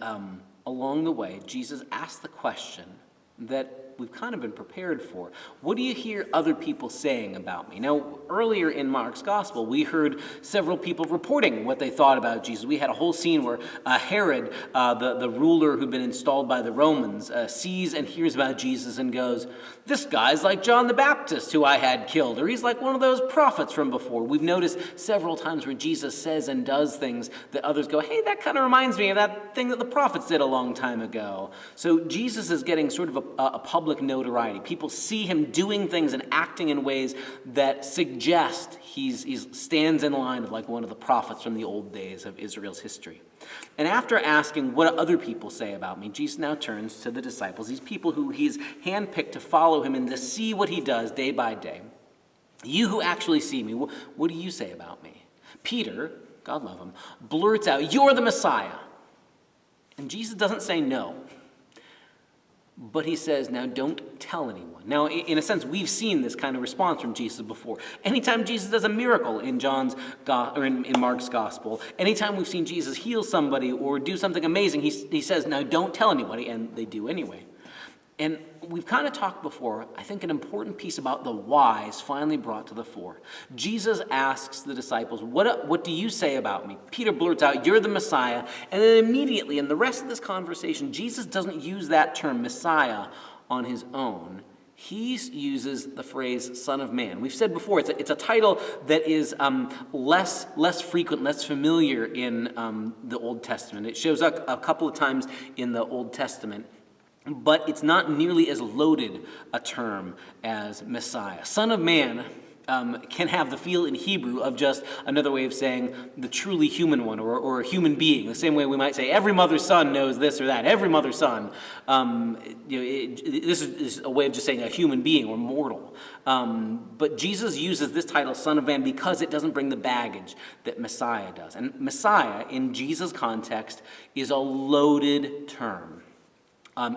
along the way, Jesus asked the question that we've kind of been prepared for. What do you hear other people saying about me? Now, earlier in Mark's gospel, we heard several people reporting what they thought about Jesus. We had a whole scene where Herod, the ruler who'd been installed by the Romans, sees and hears about Jesus and goes, "This guy's like John the Baptist, who I had killed," or "He's like one of those prophets from before." We've noticed several times where Jesus says and does things that others go, "Hey, that kind of reminds me of that thing that the prophets did a long time ago." So Jesus is getting sort of a public notoriety. People see him doing things and acting in ways that suggest he stands in line of like one of the prophets from the old days of Israel's history. And after asking, "What do other people say about me?" Jesus now turns to the disciples, these people who he's handpicked to follow him and to see what he does day by day. "You who actually see me, what do you say about me?" Peter, God love him, blurts out, "You're the Messiah." And Jesus doesn't say no, but he says, "Now don't tell anyone." Now, in a sense, we've seen this kind of response from Jesus before. Anytime Jesus does a miracle in in Mark's gospel, anytime we've seen Jesus heal somebody or do something amazing, he says, "Now don't tell anybody," and they do anyway. And we've kind of talked before, I think an important piece about the why is finally brought to the fore. Jesus asks the disciples, what do you say about me? Peter blurts out, "You're the Messiah." And then immediately in the rest of this conversation, Jesus doesn't use that term, Messiah, on his own. He uses the phrase Son of Man. We've said before, it's a title that is less frequent, less familiar in the Old Testament. It shows up a couple of times in the Old Testament, but it's not nearly as loaded a term as Messiah. Son of Man can have the feel in Hebrew of just another way of saying the truly human one or a human being. The same way we might say every mother's son knows this or that. Every mother's son. This is a way of just saying a human being or mortal. But Jesus uses this title, Son of Man, because it doesn't bring the baggage that Messiah does. And Messiah, in Jesus' context, is a loaded term.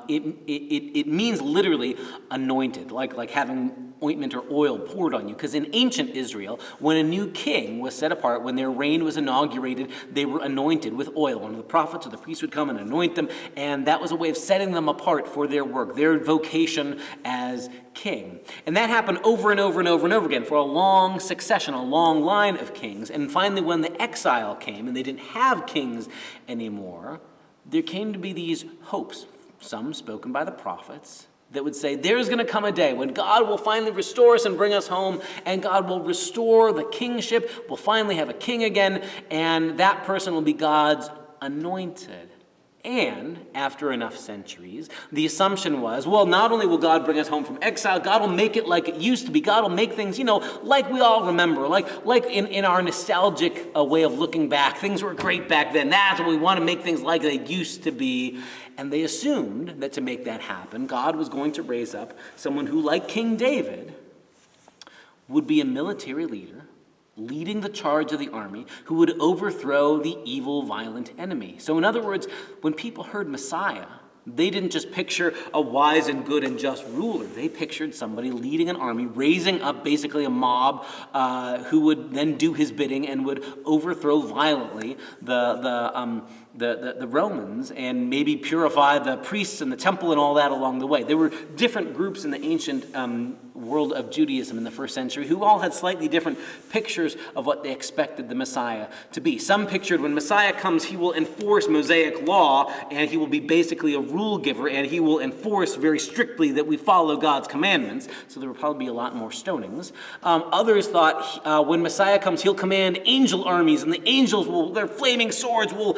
It means literally anointed, like having ointment or oil poured on you. Because in ancient Israel, when a new king was set apart, when their reign was inaugurated, they were anointed with oil. One of the prophets or the priest would come and anoint them, and that was a way of setting them apart for their work, their vocation as king. And that happened over and over and over and over again for a long succession, a long line of kings. And finally, when the exile came and they didn't have kings anymore, there came to be these hopes, some spoken by the prophets, that would say there's going to come a day when God will finally restore us and bring us home, and God will restore the kingship. We'll finally have a king again, and that person will be God's anointed. And after enough centuries, the assumption was, well, not only will God bring us home from exile, God will make it like it used to be. God will make things, like we all remember, like in our nostalgic way of looking back. Things were great back then. That's what we want to make things like they used to be. And they assumed that to make that happen, God was going to raise up someone who, like King David, would be a military leader, leading the charge of the army, who would overthrow the evil, violent enemy. So in other words, when people heard Messiah, they didn't just picture a wise and good and just ruler. They pictured somebody leading an army, raising up basically a mob who would then do his bidding and would overthrow violently the Romans and maybe purify the priests and the temple and all that along the way. There were different groups in the ancient world of Judaism in the first century who all had slightly different pictures of what they expected the Messiah to be. Some pictured when Messiah comes, he will enforce Mosaic law and he will be basically a rule giver and he will enforce very strictly that we follow God's commandments. So there will probably be a lot more stonings. Others thought when Messiah comes, he'll command angel armies and the angels will, their flaming swords will,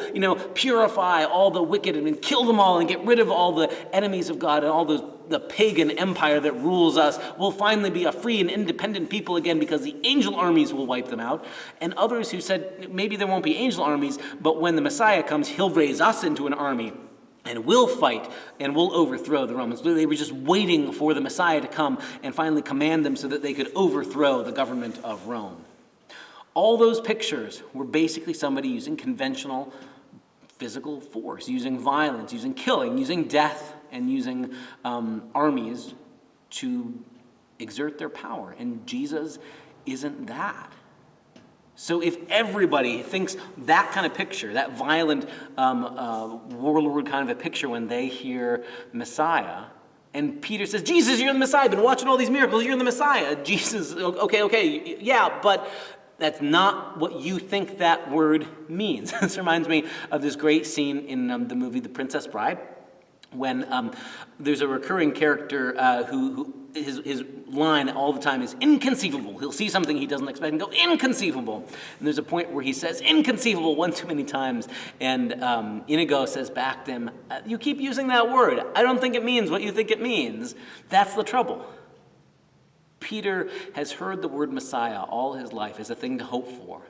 purify all the wicked and kill them all and get rid of all the enemies of God and all the pagan empire that rules us. Will finally be a free and independent people again because the angel armies will wipe them out. And others who said maybe there won't be angel armies, but when the Messiah comes, he'll raise us into an army and we'll fight and we'll overthrow the Romans. They were just waiting for the Messiah to come and finally command them so that they could overthrow the government of Rome. All those pictures were basically somebody using conventional physical force, using violence, using killing, using death, and using armies to exert their power. And Jesus isn't that. So if everybody thinks that kind of picture, that violent warlord kind of a picture when they hear Messiah, And Peter says, Jesus, you're the Messiah. I've been watching all these miracles. You're the Messiah. Jesus, okay, yeah, but that's not what you think that word means. This reminds me of this great scene in the movie The Princess Bride, when there's a recurring character who his line all the time is inconceivable. He'll see something he doesn't expect and go, inconceivable. And there's a point where he says inconceivable one too many times, and Inigo says back to him, you keep using that word. I don't think it means what you think it means. That's the trouble. Peter has heard the word Messiah all his life as a thing to hope for.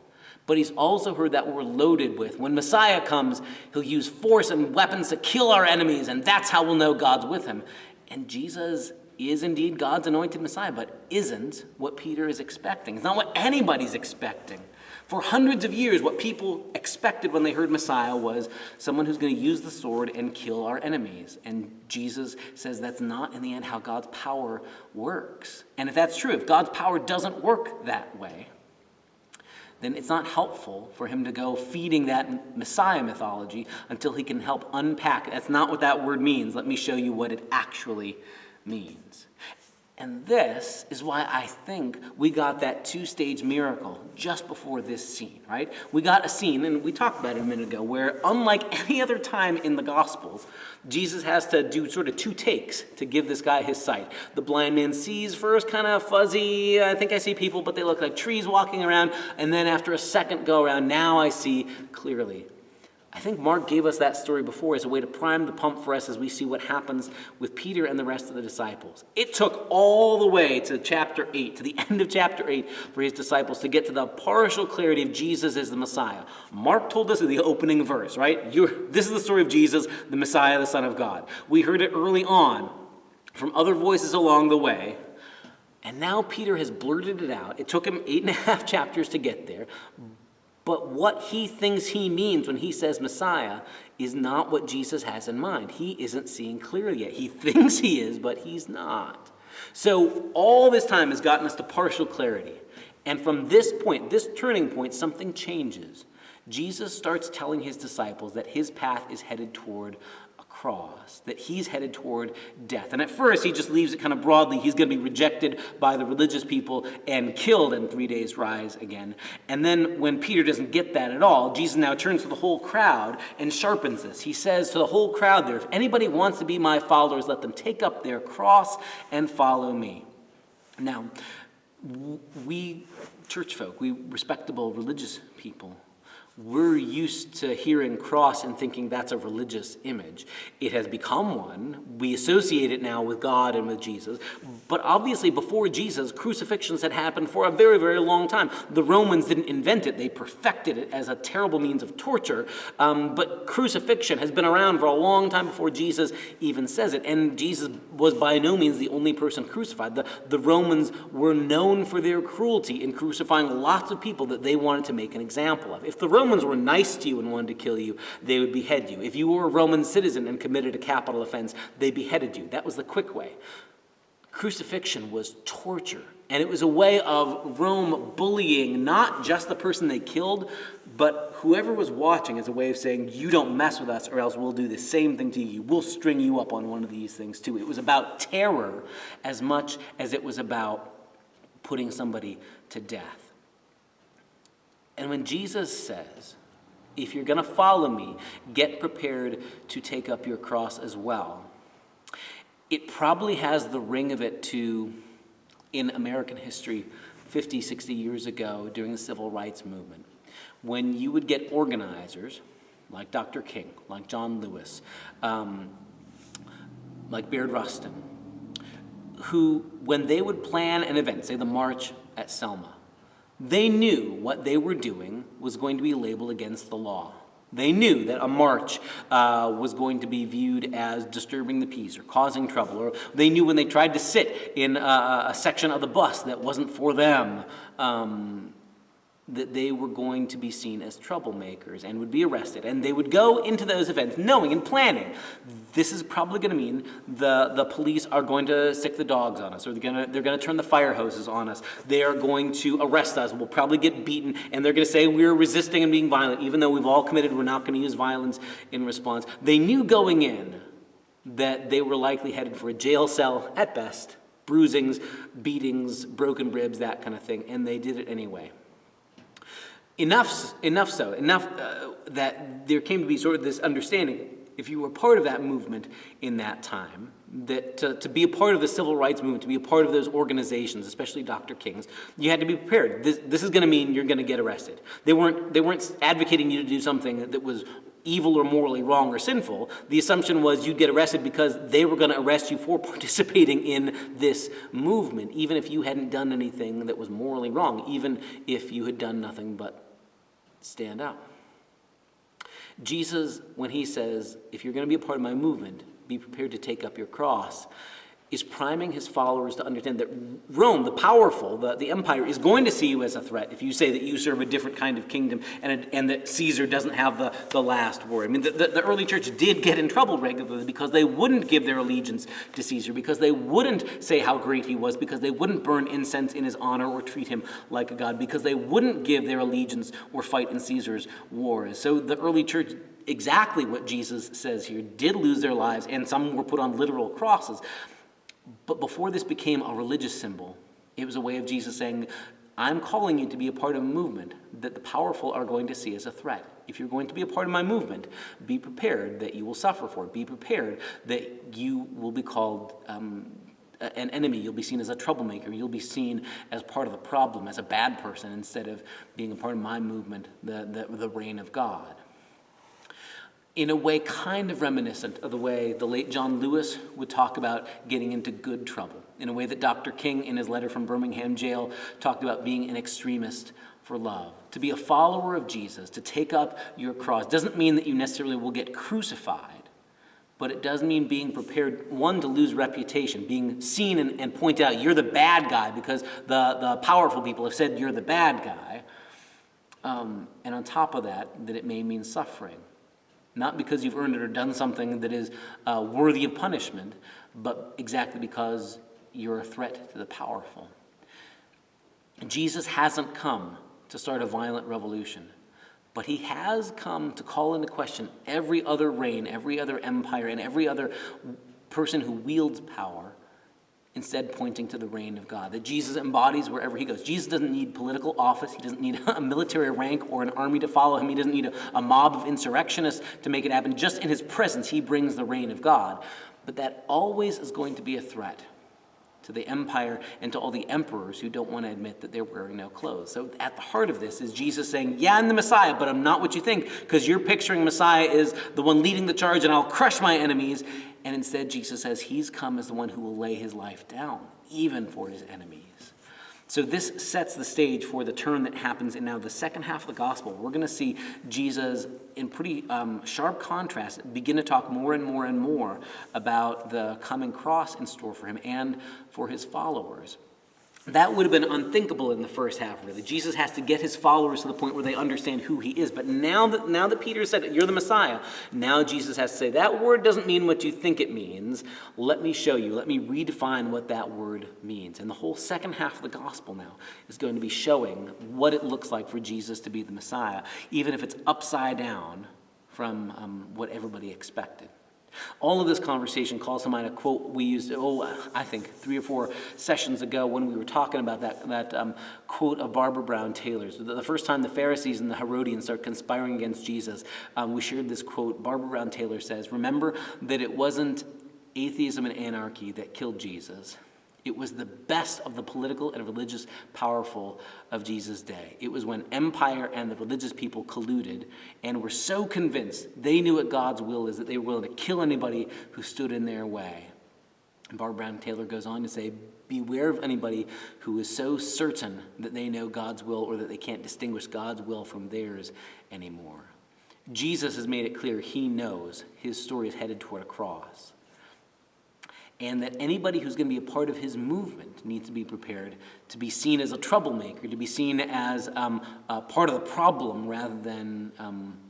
But he's also heard that we're loaded with. When Messiah comes, he'll use force and weapons to kill our enemies, and that's how we'll know God's with him. And Jesus is indeed God's anointed Messiah, but isn't what Peter is expecting. It's not what anybody's expecting. For hundreds of years, what people expected when they heard Messiah was someone who's going to use the sword and kill our enemies. And Jesus says that's not, in the end, how God's power works. And if that's true, if God's power doesn't work that way, then it's not helpful for him to go feeding that Messiah mythology until he can help unpack it. That's not what that word means. Let me show you what it actually means. And this is why I think we got that two-stage miracle just before this scene, right? We got a scene, and we talked about it a minute ago, where unlike any other time in the Gospels, Jesus has to do sort of two takes to give this guy his sight. The blind man sees first, kind of fuzzy, I think I see people, but they look like trees walking around, and then after a second go around, now I see clearly. I think Mark gave us that story before as a way to prime the pump for us as we see what happens with Peter and the rest of the disciples. It took all the way to chapter 8, to the end of chapter 8, for his disciples to get to the partial clarity of Jesus as the Messiah. Mark told us in the opening verse, right? This is the story of Jesus, the Messiah, the Son of God. We heard it early on from other voices along the way. And now Peter has blurted it out. It took him 8.5 chapters to get there. But what he thinks he means when he says Messiah is not what Jesus has in mind. He isn't seeing clearly yet. He thinks he is, but he's not. So all this time has gotten us to partial clarity. And from this point, this turning point, something changes. Jesus starts telling his disciples that his path is headed toward a cross, that he's headed toward death. And at first, he just leaves it kind of broadly. He's going to be rejected by the religious people and killed, and 3 days rise again. And then when Peter doesn't get that at all, Jesus now turns to the whole crowd and sharpens this. He says to the whole crowd there, if anybody wants to be my followers, let them take up their cross and follow me. Now, we church folk, we respectable religious people, we're used to hearing cross and thinking that's a religious image. It has become one. We associate it now with God and with Jesus. But obviously before Jesus, crucifixions had happened for a very, very long time. The Romans didn't invent it. They perfected it as a terrible means of torture. But crucifixion has been around for a long time before Jesus even says it. And Jesus was by no means the only person crucified. The Romans were known for their cruelty in crucifying lots of people that they wanted to make an example of. If the Romans were nice to you and wanted to kill you, they would behead you. If you were a Roman citizen and committed a capital offense, they beheaded you. That was the quick way. Crucifixion was torture, and it was a way of Rome bullying not just the person they killed, but whoever was watching as a way of saying, you don't mess with us or else we'll do the same thing to you. We'll string you up on one of these things too. It was about terror as much as it was about putting somebody to death. And when Jesus says, if you're going to follow me, get prepared to take up your cross as well, it probably has the ring of it to, in American history, 50, 60 years ago during the Civil Rights Movement, when you would get organizers like Dr. King, like John Lewis, like Bayard Rustin, who, when they would plan an event, say the March at Selma, they knew what they were doing was going to be labeled against the law. They knew that a march was going to be viewed as disturbing the peace or causing trouble. Or they knew when they tried to sit in a section of the bus that wasn't for them, that they were going to be seen as troublemakers and would be arrested. And they would go into those events knowing and planning, this is probably going to mean the police are going to sick the dogs on us, or they're going to turn the fire hoses on us. They are going to arrest us. We'll probably get beaten, and they're going to say we're resisting and being violent, even though we've all committed we're not going to use violence in response. They knew going in that they were likely headed for a jail cell at best, bruisings, beatings, broken ribs, that kind of thing, and they did it anyway. Enough that there came to be sort of this understanding, if you were part of that movement in that time, that to be a part of the civil rights movement, to be a part of those organizations, especially Dr. King's, you had to be prepared. This is going to mean you're going to get arrested. They weren't advocating you to do something that was evil or morally wrong or sinful. The assumption was you'd get arrested because they were going to arrest you for participating in this movement, even if you hadn't done anything that was morally wrong, even if you had done nothing but stand up. Jesus, when he says, if you're going to be a part of my movement, be prepared to take up your cross, is priming his followers to understand that Rome, the powerful, the empire, is going to see you as a threat if you say that you serve a different kind of kingdom and that Caesar doesn't have the last word. I mean, the early church did get in trouble regularly because they wouldn't give their allegiance to Caesar, because they wouldn't say how great he was, because they wouldn't burn incense in his honor or treat him like a god, because they wouldn't give their allegiance or fight in Caesar's wars. So the early church, exactly what Jesus says here, did lose their lives, and some were put on literal crosses. But before this became a religious symbol, it was a way of Jesus saying, I'm calling you to be a part of a movement that the powerful are going to see as a threat. If you're going to be a part of my movement, be prepared that you will suffer for it. Be prepared that you will be called an enemy. You'll be seen as a troublemaker. You'll be seen as part of the problem, as a bad person, instead of being a part of my movement, the reign of God. In a way kind of reminiscent of the way the late John Lewis would talk about getting into good trouble, in a way that Dr. King, in his letter from Birmingham jail, talked about being an extremist for love. To be a follower of Jesus, to take up your cross, doesn't mean that you necessarily will get crucified, but it does mean being prepared, one, to lose reputation, being seen and pointed out, you're the bad guy, because the powerful people have said you're the bad guy. And on top of that it may mean suffering. Not because you've earned it or done something that is worthy of punishment, but exactly because you're a threat to the powerful. Jesus hasn't come to start a violent revolution, but he has come to call into question every other reign, every other empire, and every other person who wields power, instead pointing to the reign of God that Jesus embodies wherever he goes. Jesus doesn't need political office. He doesn't need a military rank or an army to follow him. He doesn't need a mob of insurrectionists to make it happen. Just in his presence, he brings the reign of God. But that always is going to be a threat to the empire and to all the emperors who don't want to admit that they're wearing no clothes. So at the heart of this is Jesus saying, yeah, I'm the Messiah, but I'm not what you think, because you're picturing Messiah is the one leading the charge and I'll crush my enemies. And instead, Jesus says he's come as the one who will lay his life down, even for his enemies. So this sets the stage for the turn that happens in now the second half of the gospel. We're going to see Jesus, in pretty sharp contrast, begin to talk more and more and more about the coming cross in store for him and for his followers. That would have been unthinkable in the first half, really. Jesus has to get his followers to the point where they understand who he is. But now that Peter said, you're the Messiah, now Jesus has to say, that word doesn't mean what you think it means. Let me show you. Let me redefine what that word means. And the whole second half of the gospel now is going to be showing what it looks like for Jesus to be the Messiah, even if it's upside down from what everybody expected. All of this conversation calls to mind a quote we used, I think 3 or 4 sessions ago when we were talking about that quote of Barbara Brown Taylor's. The first time the Pharisees and the Herodians start conspiring against Jesus, we shared this quote. Barbara Brown Taylor says, remember that it wasn't atheism and anarchy that killed Jesus. It was the best of the political and religious powerful of Jesus' day. It was when empire and the religious people colluded and were so convinced they knew what God's will is that they were willing to kill anybody who stood in their way. And Barbara Brown Taylor goes on to say, beware of anybody who is so certain that they know God's will or that they can't distinguish God's will from theirs anymore. Jesus has made it clear he knows his story is headed toward a cross. And that anybody who's going to be a part of his movement needs to be prepared to be seen as a troublemaker, to be seen as part of the problem rather than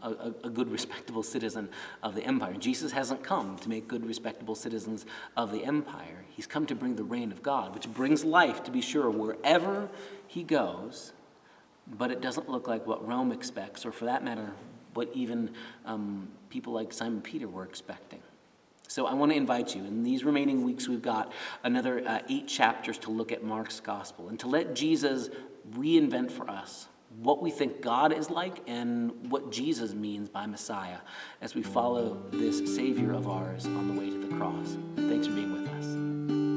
a good, respectable citizen of the empire. Jesus hasn't come to make good, respectable citizens of the empire. He's come to bring the reign of God, which brings life, to be sure, wherever he goes, but it doesn't look like what Rome expects, or for that matter, what even people like Simon Peter were expecting. So I want to invite you, in these remaining weeks, we've got another 8 chapters to look at Mark's gospel and to let Jesus reinvent for us what we think God is like and what Jesus means by Messiah as we follow this Savior of ours on the way to the cross. Thanks for being with us.